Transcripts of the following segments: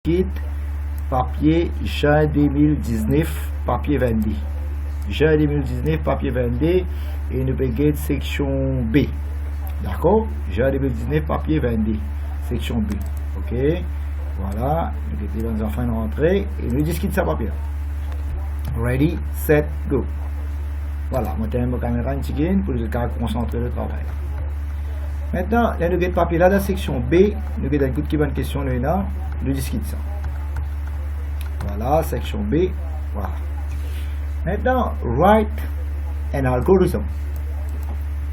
Kit papier juin 2019 papier 22 juin 2019 papier 22 et nous payons section B, d'accord, juin 2019 papier 22 section B, ok, voilà, nous mettons dans la fin de rentrée et nous discutons ça papier, ready, set, go. Voilà, moi j'ai ma caméra une petite pour concentrer le travail. Maintenant, là, nous avons papier là dans la section B, nous avons une bonne question là, nous discutons ça. Voilà, section B, voilà. Maintenant, write an algorithm.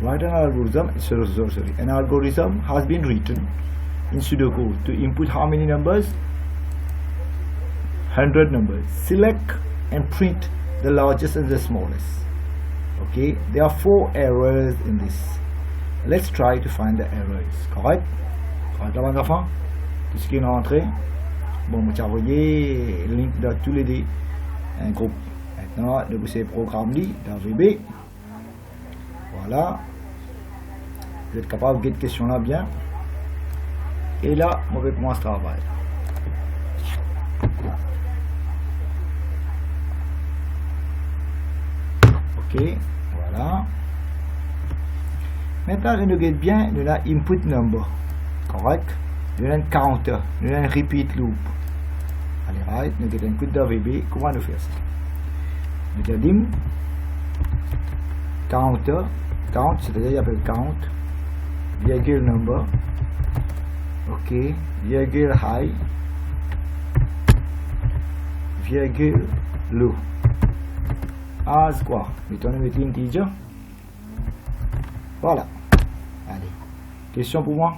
Write an algorithm, sorry, an algorithm has been written in pseudocode to input how many numbers? 100 numbers. Select and print the largest and the smallest. Okay, there are 4 errors in this. Let's try to find the errors. Correct? Correct, là, mes enfants? Tout ce qui est rentré. Bon, vous envoyé le link dans tous les deux un groupe. Maintenant, nous vous avez programme dans VB. Voilà. Vous êtes capable de faire cette question là bien. Et là, on va commencer le travail. Ok, voilà. Maintenant, nous regardons bien, nous avons input number. Correct? Nous avons un counter, nous avons un repeat loop. Allez, right, nous avons un coup de VB. Comment nous faire ça? Nous avons counter, count, c'est-à-dire il appelle count, virgule number, ok, virgule high, virgule low. As quoi? Mettons-nous mettre l'integer. Voilà. Allez. Question pour moi?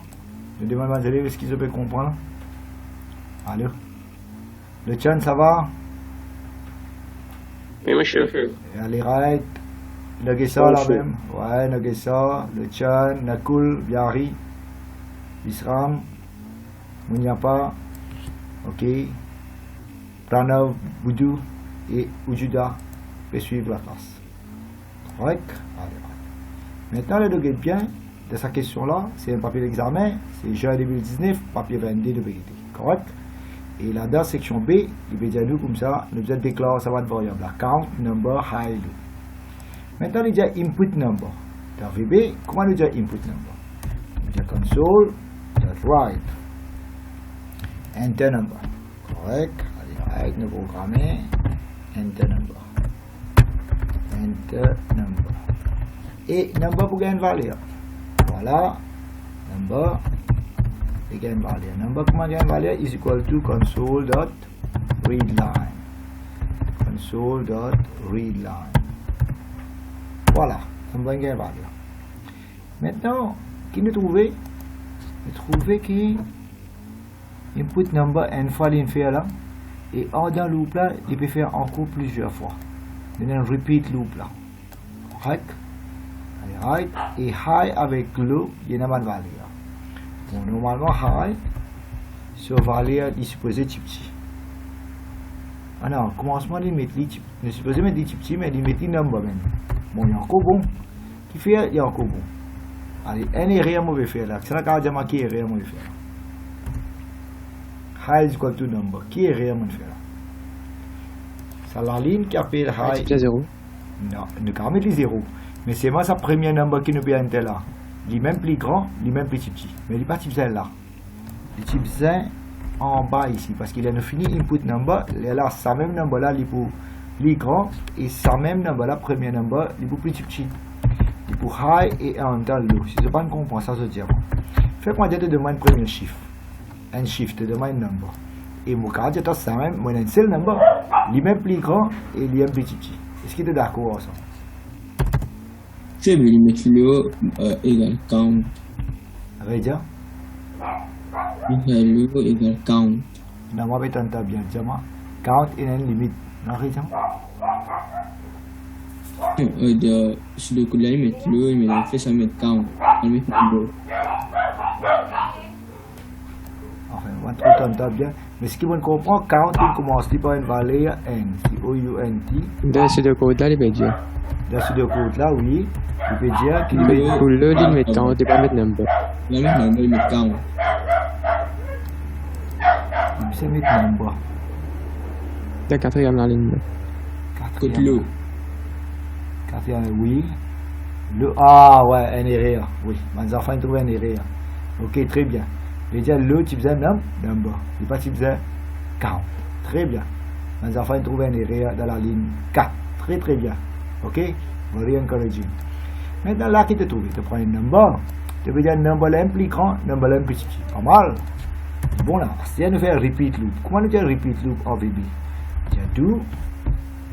Je demande à mes élèves ce qu'ils peuvent comprendre. Allô? Le chan, ça va? Oui, monsieur. Allez, right. Nagesa, la même. Ouais, Nagesa, le chan, Nakul, Biari, Visram, Munyapa, ok. Pranav, Boudou et Ujuda peut suivre la classe. Correct? Allez, right. Maintenant, le degré bien de sa question-là, c'est un papier d'examen, c'est juin 2019, papier 22 de vérité. Correct? Et là, dans la section B, il peut dire nous comme ça, nous devons déclarer ça va être variable. La count, number, high, low. Maintenant, il dit input number. Dans VB, comment nous dit input number? Nous dit console.write. Enter number. Correct? Allez, avec nous programmer. Enter number. Enter number. Et number pour gagner une valeur. Voilà, number, again value. Number comment gain value is equal to console.readline. Console.readline. Voilà, number gain value. Maintenant, qui nous trouver? Nous trouver qui input number n fois l'inférieur là, et en dans loop là, il peut faire encore plusieurs fois. Il y a un repeat loop là. Correct? Right, et high avec low, il y a une valeur. Bon, normalement, high, sur valeur, il est supposé petit. Ah non, commencement, il met il supposé mettre petit, mais il met le number même. Bon, il y a encore bon. Qui fait, il y a encore bon. Allez, un erreur, mauvais faire là. C'est là qu'on a marqué erreur, mauvais faire. High is equal to number. Qui est erreur, mauvais faire là? C'est la ligne qui appelle high. C'est 0. Non, nous avons mis les 0. Mais c'est moi sa première number qui nous vient de là. Il est même plus grand, il est même plus petit. Mais il n'est pas type 1 là. Le type 1 en bas ici. Parce qu'il a fini input number. Et là, sa même number là, il est pour plus grand. Et sa même number là, première number, il est pour plus petit. Il est pour high et en dans low. Si je pas comprendre ça, je dis. Fais-moi dire de demande premier chiffre. Un chiffre, de demande number. Et mon cas, je ça même, moi, un seul number. Il est même plus grand et il est même plus petit. Est-ce qu'il est d'accord avec ça? Je vais mettre le égal count. Reja? Le égal count. Non, moi, je vais bien. Count in une limite. Non, Reja? Sur le coup de la limite, il fait ça mettre count. Il met le Enfin, on va t'entendre bien. Mais ce qui me comprend, count, il commence par une valeur n. C'est O-U-N-T. Dans ce code là, il peut dire. Dans ce code là, oui. Il peut dire qu'il met. Pour le il met temps, il peut mettre number. Il met number, il met count. c'est mettre number. La quatrième la ligne. Côte l'eau. Quatrième, oui. Ah ouais, un area. Oui, mes enfants ils trouvent un area. Ok, très bien. Déjà, le tu faisais number. Et pas tu faisais count. Très bien. Mes enfants ils trouvent un area dans la ligne 4. Très très bien. Ok, very encouraging. Maintenant, là, qui te trouve? Tu prends un number. Tu veux dire number là plus grand, number là plus petit. Pas mal. Bon là, si on fait un repeat loop. Comment on dit repeat loop en VB? Tu do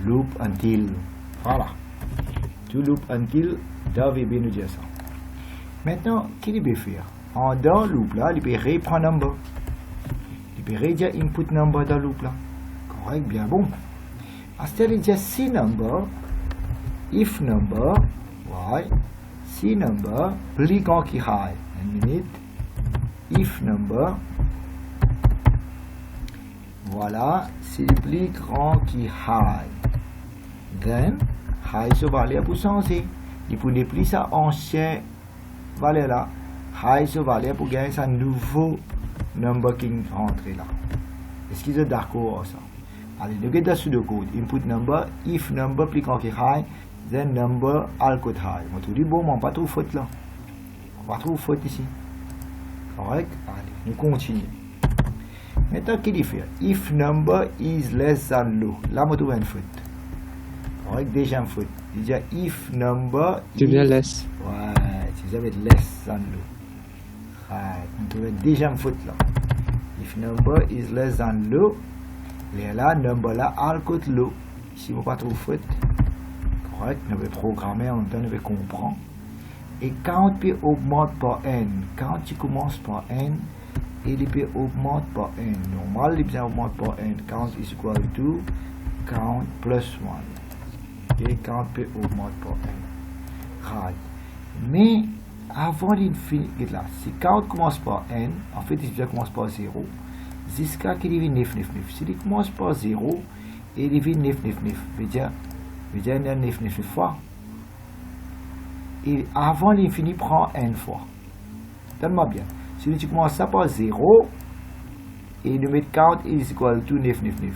loop until. Voilà. Do loop until. Dans VB nous dit ça. Maintenant, qu'est-ce qu'il peut faire? En dans loop là, il peut reprendre number. Il peut redire input number dans loop là. Correct, bien bon. Ensuite, il dit si number, if number, right? Si number, plus grand qui high. Une minute. If number, voilà, c'est plus grand qui high. Then, high se valeur pour changer. Il faut déplier sa ancien valeur là. High se valeur pour gagner sa nouveau number qui rentre là. Est-ce qu'ils sont d'accord avec ça? Allez, nous regardons sur le code. Input number, if number plus grand qui high, then number all code high. On tout dit bon, mais on pas trop faute là. On va trouver faute ici. Correct? Allez, nous continuons. Maintenant, qu'est-ce qu'il fait? If number is less than low. Là, on trouve une faute. Correct? Déjà une faute. Il dit if number Tu viens less. Ouais, tu viens mettre less than low. Right. On trouve déjà une faute là. If number is less than low. Là, number là, all code low. Ici, on ne va pas trouver faute. Correct? On va programmer en même temps, on va comprendre. Et quand peut augmente par n, quand tu commences par n, il peut augmente par n. Normal, il peut augmente par n. Count is equal to count plus 1. Et count peut augmente par n. Right. Mais avant l'infini, là, si count commence par n, en fait, il commence par 0. Jusqu'à qu'il devient 999. Si il commence par 0, il devient 999. Veut dire 999 fois. Et avant l'infini prend n fois. Donne-moi bien. Si tu commences ça par 0, et nous mettons count is equal to 999.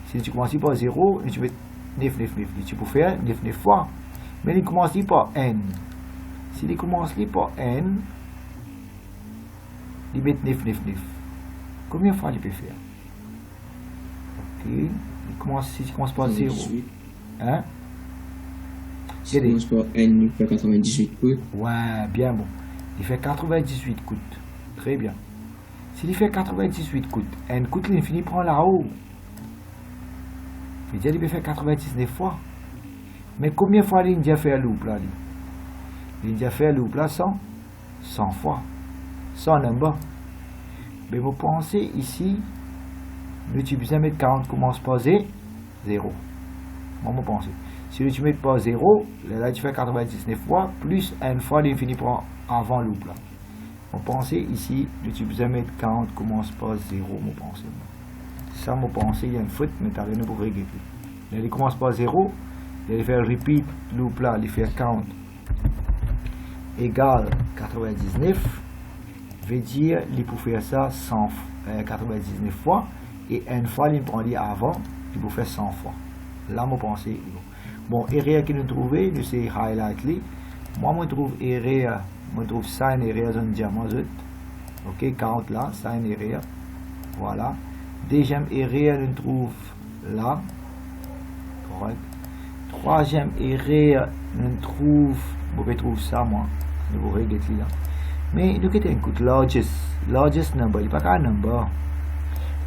Si tu commences par 0, tu mets 999. Tu peux faire 99 fois. Mais il commence par n. Si il commence par n, il met 999. Combien de fois tu peux faire? Ok. Si tu commences par 0. Hein? Si tu commences par n, il fait 98 coups. Ouais, bien bon. Il fait 98 coups. Très bien. S'il fait 98 coups, n coûte l'infini prend là-haut. Il peut faire 99 fois. Mais combien de fois il a fait le loop là? Il a fait le loop là 100 fois. 100 number. Mais vous pensez ici, nous tu besoin mettre 40 commence par 0. Moi, je pense. Si tu mets pas 0, là tu fais 99 fois, plus n fois l'infini prend avant loop là. On pense ici, tu besoin mettre 40 commence par 0, mon pensée. Ça, mon pensée, il y a une faute, mais tu as rien pour régler. Là, il commence par 0, il fait repeat loop là, il fait count égale 99, veut dire, il peut faire ça 99 fois, et n fois, il prend avant, il peut faire 100 fois. Là, mon pensée, bon, area que nous trouvons, nous c'est highlight li. Moi, je trouve area, je trouve sign area dans le diamant. Ok, count là, sign area. Voilà. Deuxième area, nous trouve là. Correct. Troisième area, nous trouve, je trouve ça, moi. Nous vous regardez là. Mais nous avons un coup de largest number, il n'y a pas qu'un number.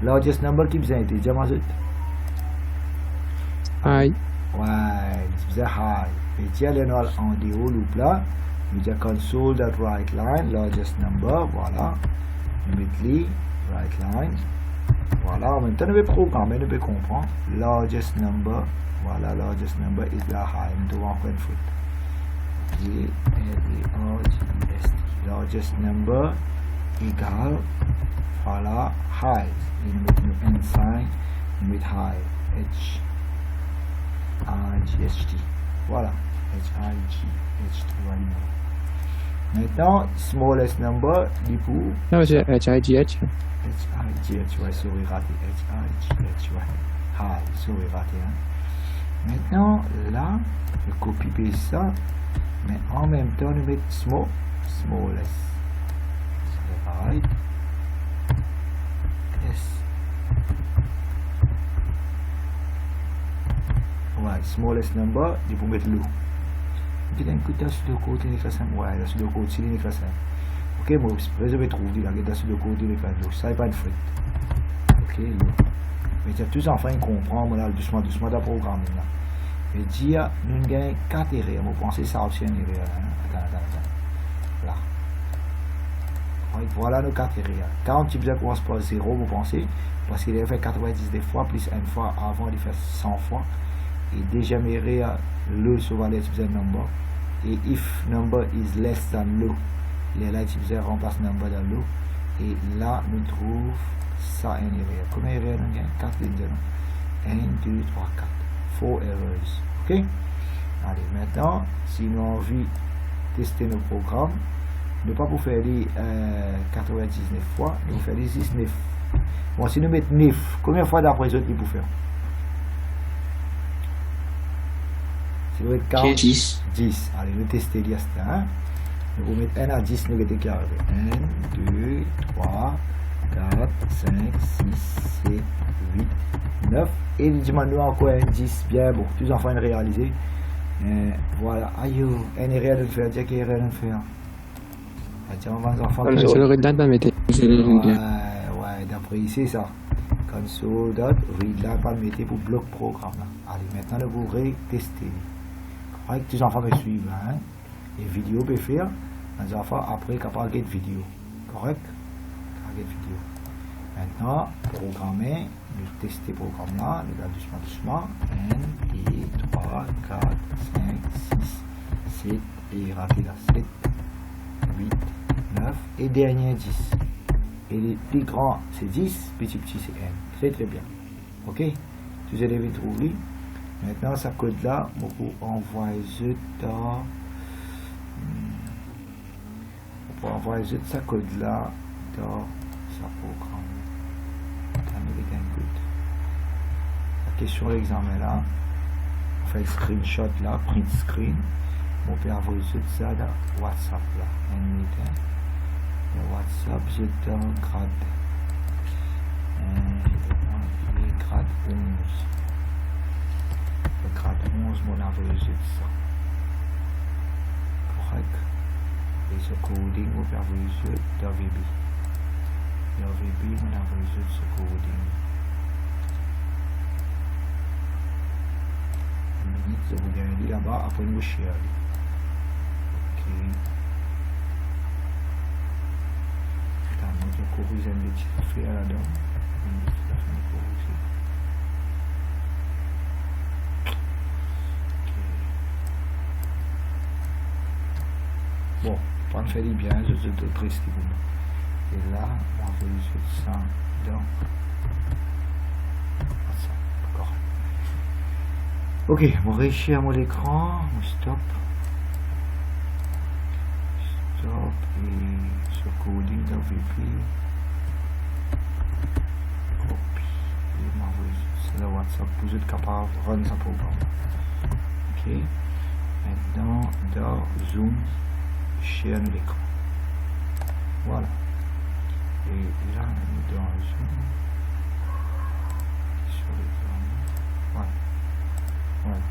Largest number qui besoin de diamant. High. Ouais, c'est high. Et tiens, les noms en déo loop là. Nous avons console that right line, largest number, voilà. Nous mettons right line. Voilà, en même temps, nous pouvons programmer, nous pouvons comprendre. Largest number, voilà, largest number is the high. Nous devons encore une fois. G-L-A-R-G-E-S-T. Largest number égale, voilà, high. Et nous mettons un sign, nous mettons high. H-I-G-H-T. Voilà. H-I-G-H-T. Maintenant, smallest number, du coup, Non, mais c'est HIGH. HIGH, ouais, souris raté. HIGH, ouais. Hi, souris raté. Hein. Maintenant, là, je copie ça, mais en même temps, nous mettons smallest. C'est pareil. Yes. Ouais, smallest number, il faut mettre l'eau. Il y a un coup de côté, il y a ouais, là, sur le côté, il y a ok, moi, je vais trouver, là, il y a sur le côté, il y a l'eau. Ça n'est pas une frite. Ok, l'eau. Mais il y a tous enfants qui comprennent, là, doucement, dans le programme, là. Et dire, nous avons 4 erreurs. Vous pensez ça aussi une erreur, là. Attends. Là. Voilà nos 4 erreurs. Quand tu commence par 0, vous pensez, parce qu'il a fait 90 des fois, plus une fois avant, il fait 100 fois. Et déjà, le sauvalait, tu faisais number. Et if number is less than low, là, tu faisais remplace number dans l'eau. Et là, nous trouvons ça une erreur. Combien d'erreurs nous avons? 4 lignes. 1, 2, 3, 4. 4 errors. Ok? Allez, maintenant, si nous avons envie de tester nos programmes, ne pas pour faire les 99 fois, nous faire les 19. Bon, si nous mettons 9, combien de fois d'après les autres il peut faire? Si vous mettez 40, 10. Allez, nous testons les 1. Nous vous mettons 1 à 10, nous mettons carré. 1, 2, 3, 4, 5, 6, 7, 8, 9. Et nous demandons encore un 10. Bien bon, tous les enfants réalisés. Voilà. Aïe, un erreur de faire, dire qu'il y a rien de faire. C'est le redundant, mettez. Ouais, d'après ici, ça. Console dot read là, pas mettre pour bloc programme. Là. Allez, maintenant, vous retester. Correct, tous les enfants me suivent. Hein? Les vidéos peuvent faire. Les enfants, après, capable de vidéo. Correct? Target vidéo. Maintenant, programmer, nous tester le programme là, nous allons doucement. 1, 2, 3, 4, 5, 6, 7, et raté là, 7, 8, 9, et dernier 10. Et les plus grands c'est 10, petit c'est 1. Très très bien. Ok? Tous les élèves trouvent. Maintenant, ce code là, on peut envoyer dans. On peut envoyer ce code là dans ce programme. La question de l'examen là, on fait le screenshot là, print screen. On peut envoyer ça dans WhatsApp là. Le WhatsApp, j'ai dans grade. Grade 11. Le grade 11, on a envoyé ça. Correct. Et ce coding, on peut envoyer ça dans VB. Dans VB, on a envoyé ce coding. Une minute, je vous gagne là-bas, après nous share. Ok. Je corrige un petit peu là-dedans. Bon, pour me faire bien, je te triste. Et là, on va faire ça dans ça. D'accord. Ok, on va réussir à mon écran. Stop. Stop. Et ce coding dans VP. Copie. Et m'envoyer ça dans WhatsApp pour être capable de run ce programme. Ok. Maintenant, dans Zoom, share l'écran. Voilà. Et là, on est dans Zoom. Sur l'écran. Voilà. Voilà.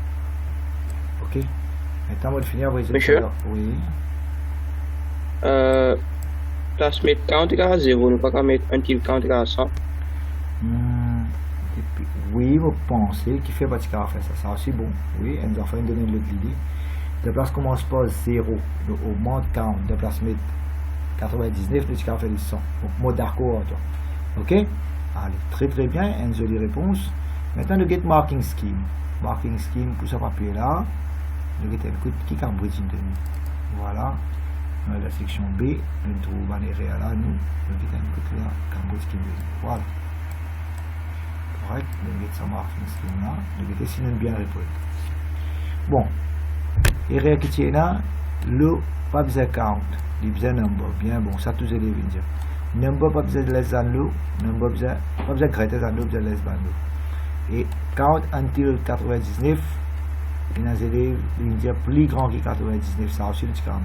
Ok. Maintenant, on va finir avec les Monsieur? Oui. Class mate count égale à 0, nous ne pouvons pas mettre until count égale à 100. Oui, vous pensez qu'il fait partie de faire ça. Ça aussi bon. Oui, et nous avons donné l'autre idée. De place commence par 0, nous augmente count. De place mettre 99, nous avons fait les 100. Donc, mode d'accord. Ok? Allez, très très bien. Une jolie réponse. Maintenant, nous get marking scheme. Marking scheme pour ce papier là. Nous get un coup qui est en bridging de nous. Voilà. Dans la section B, nous trouvons un erreur là. Nous get un coup là. Cambridge scheme. Voilà. Correct. Nous get ça marking scheme là. Nous get si nous bien répondre. Bon. Erreur qui tient là. Le pas besoin count. il besoin number. Bien bon, ça tous les élèves dire. Number pas besoin de less than low, number pas besoin greater than low, besoin less than low. Et count until 99, il y a des élèves qui disent plus grand que 99, ça aussi le cas.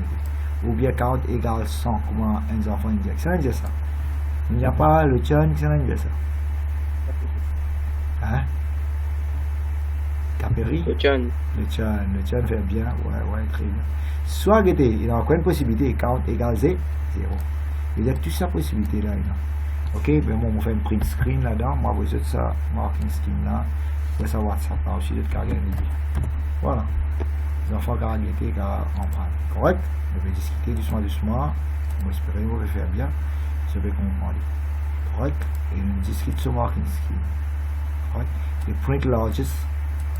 Ou bien count égale 100, comment un enfant dit. Ça veut dire ça. Il n'y a pas le chun, ça veut dire ça. Hein? Capéry? Le chun fait bien, ouais, très bien. Soit il y a encore une possibilité, count égale 0. Il y a toute sa possibilité là. Ok, ben moi, on fait un print screen là-dedans, moi, vous êtes ça, marking scheme là, vous ça WhatsApp là aussi, de carrière. Voilà. Les enfants qui ont arrêté, qui ont en parle. Correct? Je vais discuter doucement. On espère que vous allez faire bien. Je vais comprendre. Correct? Et on discute sur marking scheme. Correct? Le print largest,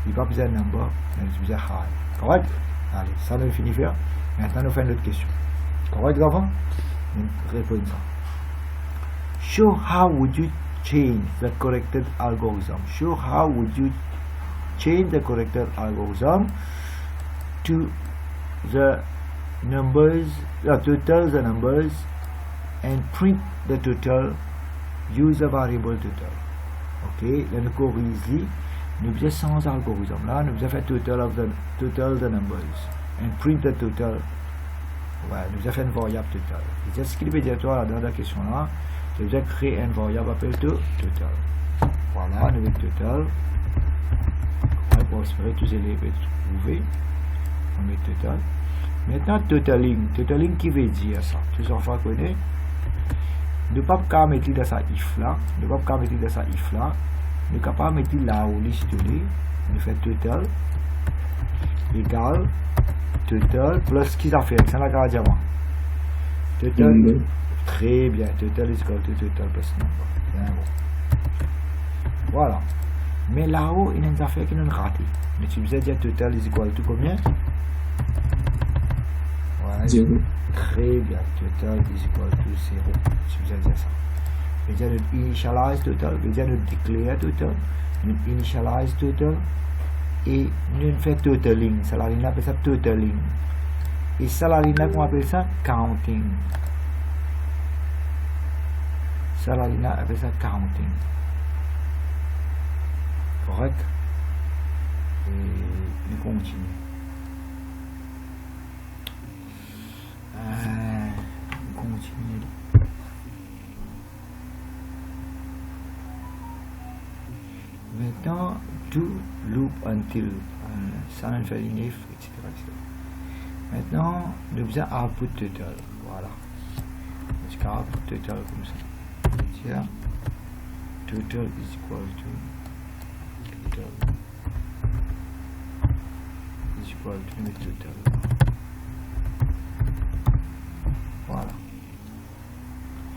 il n'y a pas besoin de number, mais il besoin de high. Correct? Allez, ça nous finit faire. Maintenant, nous faisons une autre question. Correct, les enfants? Répondez ça. Show how would you change the corrected algorithm. Show how would you change the corrected algorithm to the numbers, total the numbers, and print the total. Use a variable total. Ok, là nous corrigeons. Nous faisons sans algorithme. Là, nous faisons faire total the numbers and print the total. Ouais, nous avons fait une variable total. C'est ce qu'il veut dire toi dans la question là. Je vais créer une variable appelée total. Voilà, nous avons total. Ouais, pour espérer tous les élèves trouvés. On met total. Maintenant, totaling. Totaling qui veut dire ça? Tous les enfants connaissent. Nous ne pouvons pas mettre dans ça if là. Nous ne pouvons pas mettre dans ça if là. Nous ne pouvons pas mettre là où liste. Nous faisons total égale total plus qui ça fait, c'est la garde diamant. Total, très bien, total is equal to total plus number. Bien bon. Voilà. Mais là-haut, il y a une affaire qui nous raté. Mais tu veux dire total is equal to combien? Ouais. 0. Très bien, total is equal to 0. Tu veux dire ça. Je veux dire nous initialize total, je veux dire nous declare total, nous initialize total. Et nous faisons totaling. Ça, la ligne appelle ça totaling. Et ça, la ligne là, on appelle ça counting. Ça, la ligne là, appelle ça counting. Correct? Et nous continuons. Nous continuons. Maintenant, do loop until ça nous fait une if, etc. Maintenant, nous faisons output total. Voilà. Parce qu'output total comme ça. C'est-à-dire, total is equal to total is equal to le total. Voilà.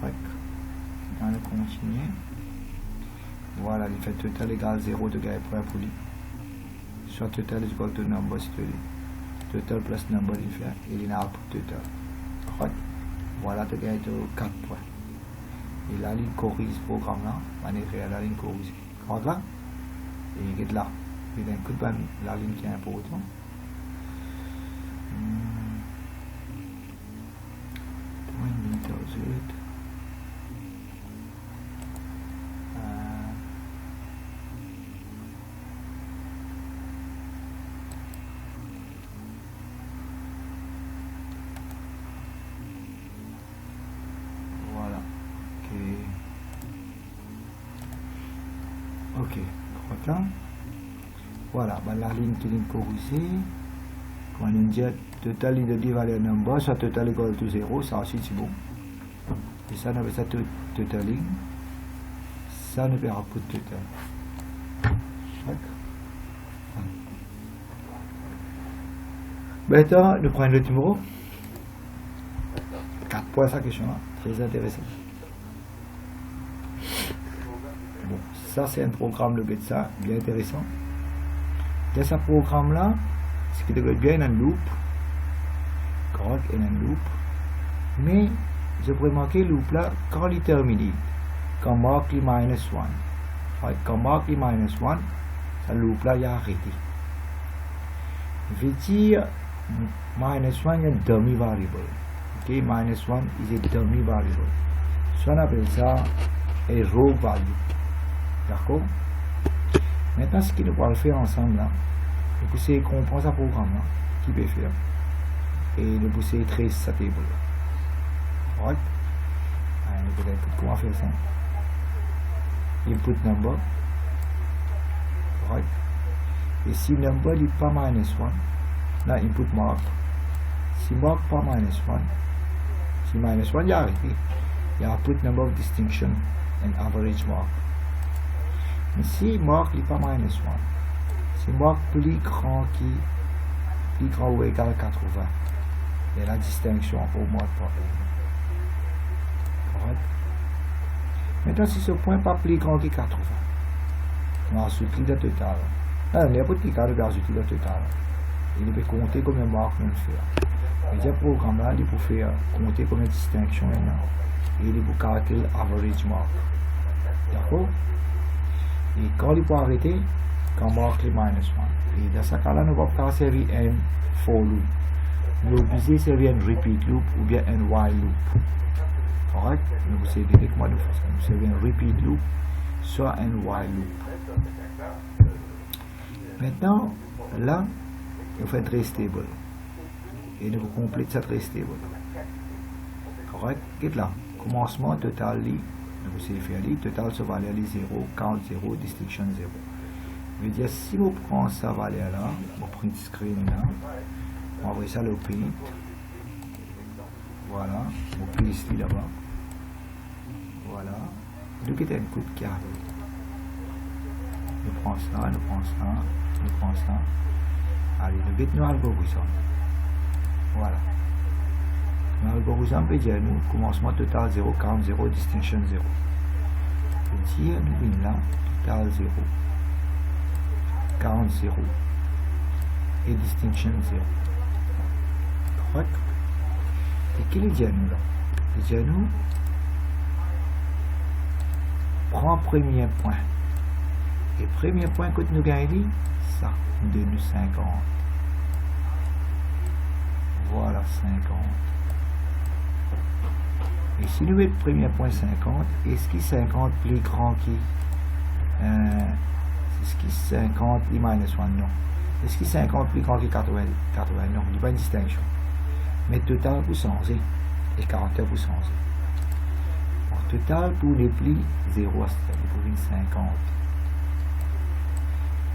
Correct. Maintenant, nous continuons. Voilà, il fait total égale 0 de gain point pour lui. Soit total is equal to number, c'est total plus number, il fait, et il a output total. Correct? Voilà, de gain 4 points. Et là, il corrige ce programme là, manière réelle, il corrige. Correct là? Et il est là. Il y a un coup de bain, la ligne qui est importante. Ok, là. Voilà, bah, la ligne qui est corrigée. Quand on dit total in the value number, soit total equal to 0, ça aussi c'est bon. Et ça, on appelle ça totaling. Ça, on appelle output total. Maintenant, nous prenons le numéro. 4 points, sa question là. Très intéressant. Bon, ça c'est un programme de ça, bien intéressant. Dans ce programme là, ce qui devrait bien un loop, correct, et un loop, mais je pourrais marquer loop là quand il termine, quand marque le -1, right, quand marque le -1, ça loop là il a arrêté. Je veux dire -1 il y a un dummy variable, Ok, minus 1 is a dummy variable. Ça, on appelle ça a row value. D'accord? Maintenant, ce que nous allons faire ensemble là, c'est comprendre ce programme là, qui peut faire. Et nous allons tracer cette table. Right? Nous allons comment faire ça? Input number. Right? Et si number n'est pas minus 1, là, input mark. Si mark pas minus 1, si minus 1, il y a arrêté. Il y a put number of distinction and average mark. Mais si mark n'est pas minus 1, si mark plus grand ou égal à 80, il y a la distinction au moins pas. Correct? Maintenant, si ce point n'est pas plus grand que 80, on a ajouté le total. Là, n'importe quel cas, on a ajouté le total. Il peut compter combien de marques nous fait. Et ce programme là, il peut faire compter combien de distinctions il y a. Et il peut calculer average mark. D'accord? Et quand il peut arrêter, quand marque les minus 1. Et dans ce cas là, nous ne pouvons pas servir un for loop. Nous obligés de servir un repeat loop ou bien un while loop. Correct? Nous vous savez comment nous faisons. Nous servir un repeat loop, soit un while loop. Maintenant, là, nous faisons trace table. Et nous complétons cette trace table. Correct? Quitte là. Commencement total, nous savez faire total se valeur 0, count 0, distinction 0. Je veux dire, si vous prenez sa valeur là, vous print screen là, on envoie ça au paint. Voilà, vous paste là-bas. Voilà. Nous avons un coup de carré. Nous prenons ça, nous prenons ça, nous prenons ça. Allez, nous avons un algorithme. Voilà. L'algorithme peut dire nous commencement total 0, count 0, distinction 0. Peut dire nous venons là, total 0, count 0 et distinction 0. Correct? Et qu'est-ce qu'il dit nous là? Il dit nous prends premier point. Et premier point que nous gagnons, ça, nous donne 50. Voilà 50. Et si nous mettons le premier point 50, est-ce qu'il 50 plus grand qui est-ce qu'il 50 et minus 1? Non. Est-ce qu'il 50 plus grand que 80? Non, il n'y a pas une distinction. Mais total pour changer et 40 pour changer. En total pour les plis 0, c'est-à-dire pour une 50.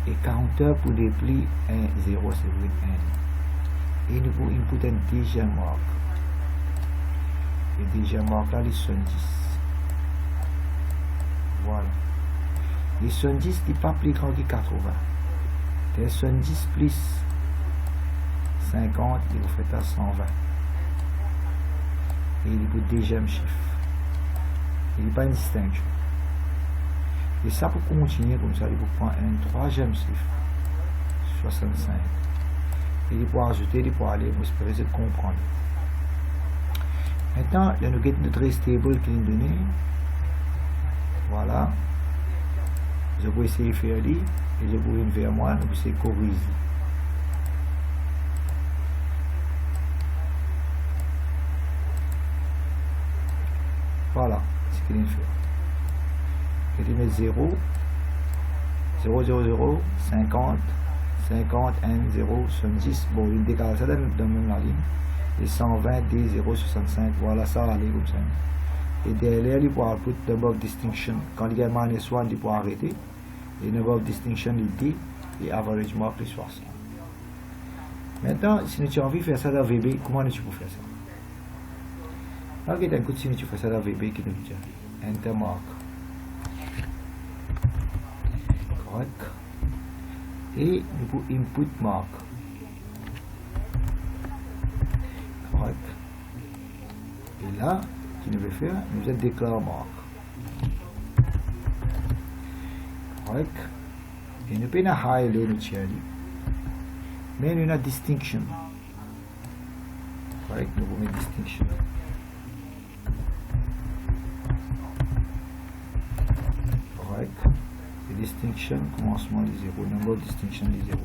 Et 40 pour les plis 1, 0, c'est pour une 1. Et nous pouvons input un deuxième marque. Et déjà marque là les 70. Voilà. Les 70 n'est pas plus grand que 80. Les 70 plus 50, il vous fait à 120. Et il vous deuxième chiffre. Il n'y a pas une distinction. Et ça pour continuer comme ça, il vous prend un troisième chiffre. 65. Et il peut ajouter, il peut aller, vous espérez de comprendre. Maintenant, il y a notre trace table qui est donné. Voilà. Je vais essayer de faire lui et je vais venir vers moi, nous essayer de corriger. Voilà ce qu'il fait. Il met 0, 0, 0, 0, 50, 50, 1, 0, 70. Bon, il décale ça dans la ligne. Et 120, D, 0, 65. Voilà, ça va aller comme ça. Et derrière, il pourra put number of distinction. Quand il y a minus 1, il pourra arrêter. Et number of distinction, il dit. Et average mark, il 60. Maintenant, si tu as envie de faire ça dans VB, comment tu peux faire ça? Ok, d'un coup, si tu fais ça dans VB, qui nous dit Enter mark. Correct. Et nous pouvons input mark. Correct. Et là, ce qu'il veut faire, nous allons déclarer mark. Correct. Et nous pouvons high low nous tirer. Mais nous avons distinction. Correct. Nous pouvons mettre distinction. Correct. Et distinction, commencement de 0. Number of distinction de 0.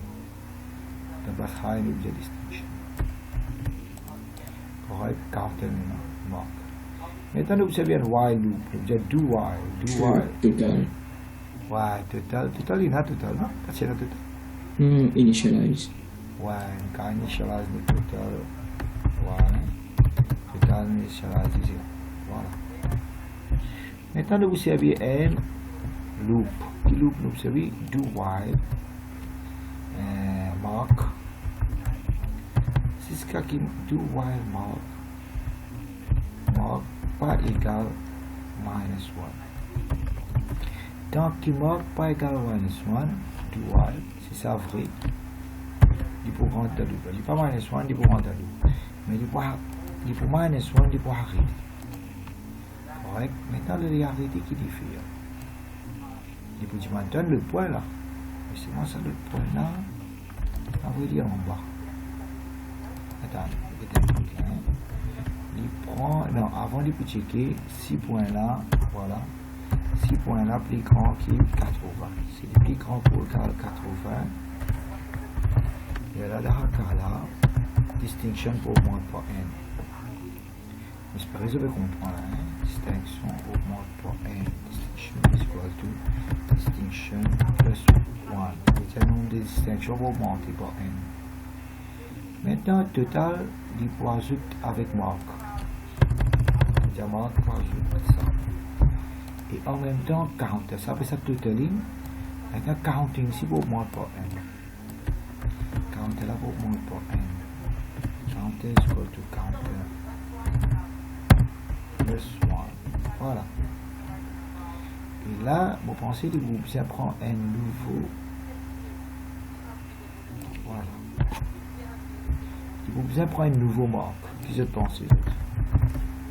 D'abord high nous avons distinction. Correct. Counter maintenant. Mark. Maintenant, nous observons un while loop. Nous observons do while. Do while. Total. Ouais, total. Total, il y a total, non? Qu'est-ce qu'il y a total? Initialize. Ouais, quand initialize le total. Voilà. Total initialize ici. Voilà. Maintenant, nous observons un loop. Qui loop nous observons? Do while. Mark. C'est ce qui do while mark. Mark pas égal minus 1. Donc, qui marque pas égal minus 1, do while, si c'est vrai, il faut rentrer dans le loop. Il n'est pas minus 1, il faut rentrer dans le loop. Mais il faut minus 1, il faut arrêter. Correct? Maintenant, le arrêter qui diffère. Il faut dire maintenant le point là. Et c'est moi ça le point là. On va dire en bas. Attends, il prend, non, avant de checker, 6 points là, voilà. 6 points là plus grand qui 80. C'est le plus grand pour 80. Et là, là, distinction pour augmenter par n. J'espère que vous comprendre. Hein? Distinction augmente par n. Distinction is equal to distinction plus 1. C'est un nombre de distinctions pour augmenter par n. Maintenant, total, il faut ajouter avec marque. C'est-à-dire marque pour ajouter ça. Et en même temps, counter. Ça fait ça totaling. Maintenant, counting ici pour augmenter par n. Counter là pour augmenter par n. Counter is equal to counter plus 1. Voilà. Et là, vous pensez que vous bien prendre un nouveau. Voilà. Vous bien prendre un nouveau marque. Qui se pense.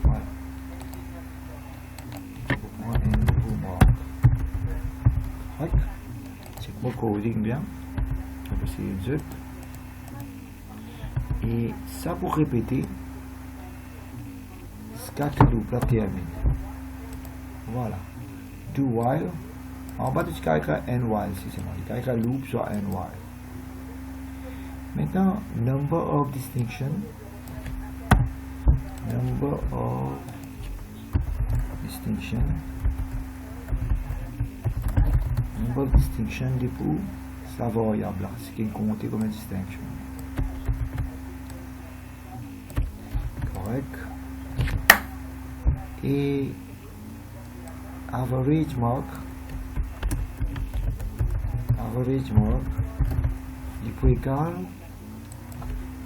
Voilà. Vous prendre un nouveau marque. Correct. C'est mon coding bien. On va essayer de zip. Et ça pour répéter. Scatter loop, la termine. Voilà. Do while. En bas, tu as écrit n while, si c'est moi. Tu as écrit loop sur n while. Maintenant, number of distinction. Number of distinction. Number of distinction du coup, ça variable là. C'est qui est compté comme une distinction. Correct. Et average mark, il faut égal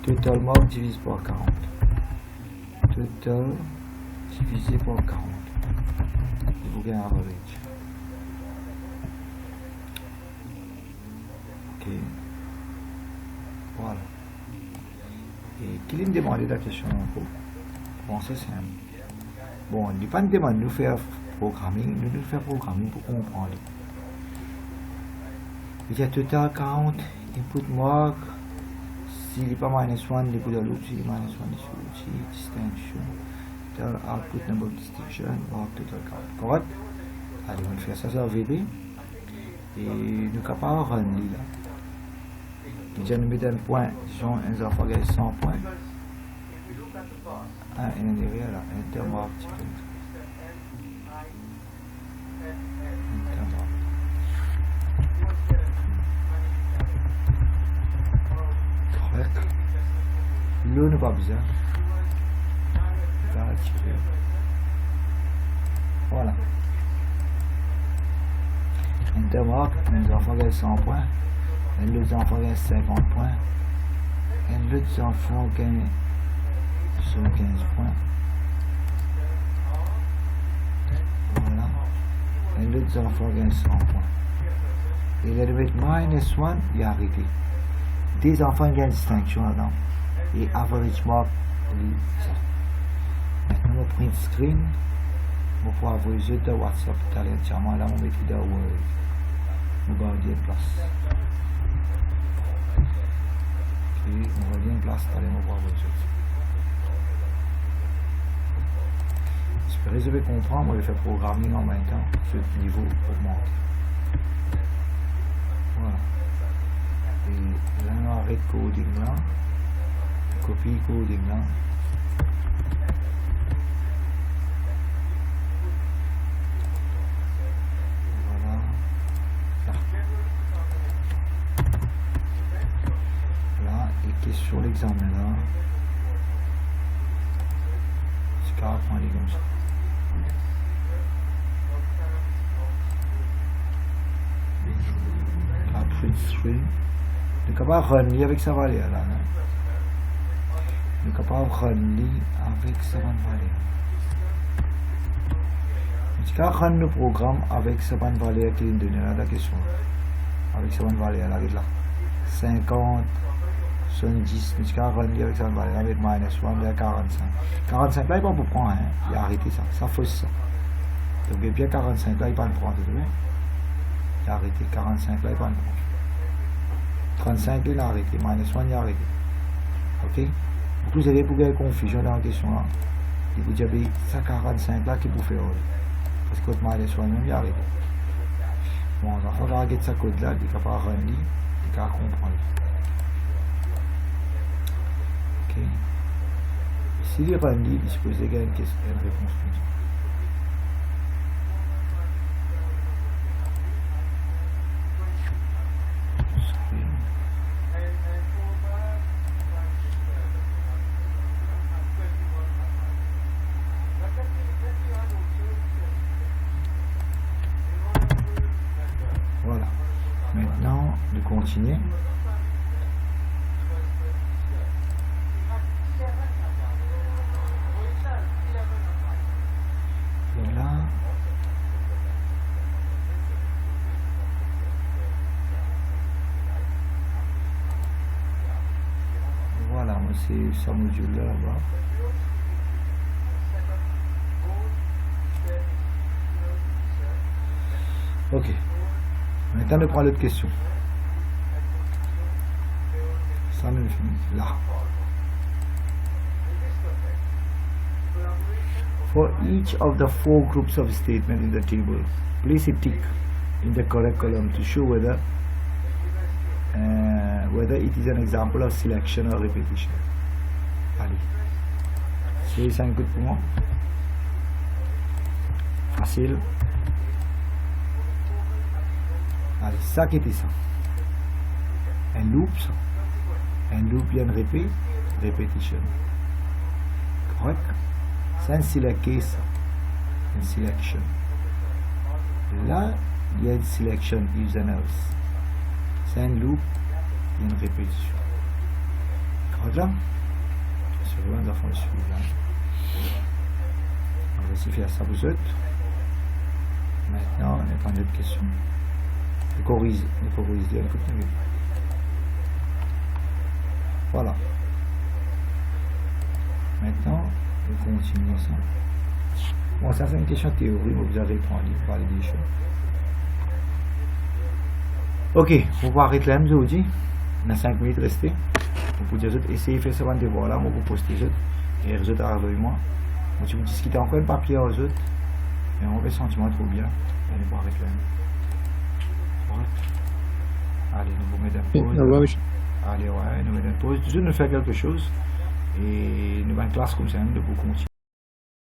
total mark divisé par 40. Total divisé par 40. Il faut gagner average. Ok. Voilà. Et qui me demandait la question encore? Bon, c'est simple. Bon, il n'est pas de demande de nous faire programming, nous faire programming pour comprendre. Il y a total count, input mark, s'il n'est pas minus 1, il put a loop, s'il est minus 1, il switch, distinction, total output number of distinction, mark total count. Correct? Allez, on va faire ça sur VB. Et nous sommes capables de run là. Déjà, nous mettons un point, disons, un enfant qui a 100 points. Ah, il y a derrière là, intermark. Correct. L'eau n'est pas bizarre. Voilà. Intermark, les enfants gagnent 100 points. Et les enfants gagnent 50 points. Et les enfants gagnent 115 points. Voilà. Et les enfants gagnent 100 points. Et la limite minus 1, il a arrêté. Des enfants gagnent distinction là-dedans. Et average mark, ça. Maintenant, on print screen. On peut avoir les yeux de WhatsApp tout à l'heure. Là, on va mettre dans Word. On va garder place. Ok, on va bien place tout à l'heure. On va voir les yeux. J'espère que vous allez comprendre. Moi, je vais faire programming en même temps. Ce niveau augmenté. Voilà. Et là, on arrête coding là. Copie coding là. question l'examen là. C'est carrément comme ça. Nous sommes capables de rendre avec sa valeur là. Nous sommes capables de rendre avec sa valeur. Nous sommes capables de rendre le programme avec sa valeur qui est donnée là la question. Avec sa valeur là, là. 50, 70, nous sommes capables de rendre avec sa valeur avec minus 1 vers 45. 45 là, il ne va pas prendre, hein. Il a arrêté ça. Ça fausse ça. Donc, et bien 45 là, il ne va pas prendre. Il a arrêté 45 là, il ne va pas prendre. 35 il a arrêté, minus 1 il a arrêté. Ok? Donc vous avez pour gagner confusion dans la question là. Il vous dit ça 45 là qui pour faire. Parce que minus 1 il a arrêté. Bon, on va faire regarder ce code là, il est capable de rendre, il est capable de comprendre. Ok? S'il est rendu, il est supposé gagner une réponse comme ça. Voilà. Maintenant, de continuer. Et là, voilà, moi c'est ce module là là-bas. Ok. Maintenant, on prend l'autre question. Ça me finit là. For each of the 4 groups of statements in the table, place a tick in the correct column to show whether it is an example of selection or repetition. Allez. C'est 5 coups pour moi. Facile. Allez, ça qui était ça. Un loop, ça. Un loop, il y a une répétition. Correct? C'est un select case, une selection. Là, il y a une selection, if and else. C'est un loop, il y a une répétition. Correct là? C'est vraiment la fonction suivante. On va essayer de faire ça vous autres. Maintenant, on prend d'autres questions. Le corrige, voilà. Maintenant, on continue ça. Bon, ça c'est une question de théorie, mais vous avez pris en livre, parler des choses. Ok, on va arrêter là, nous dit. On a 5 minutes restées. Vous pouvez essayer de faire ça avant de voir là, moi vous postez les autres. Et les autres arrivent avec moi. Moi, si vous discutez encore le papier aux autres, mais on fait sentiment trop bien. On va arrêter là. Allez, nous vous mettons une pause. Allez, ouais, nous mettons une pause. Toujours nous faire quelque chose. Et nous allons en classe comme ça, nous devons continuer.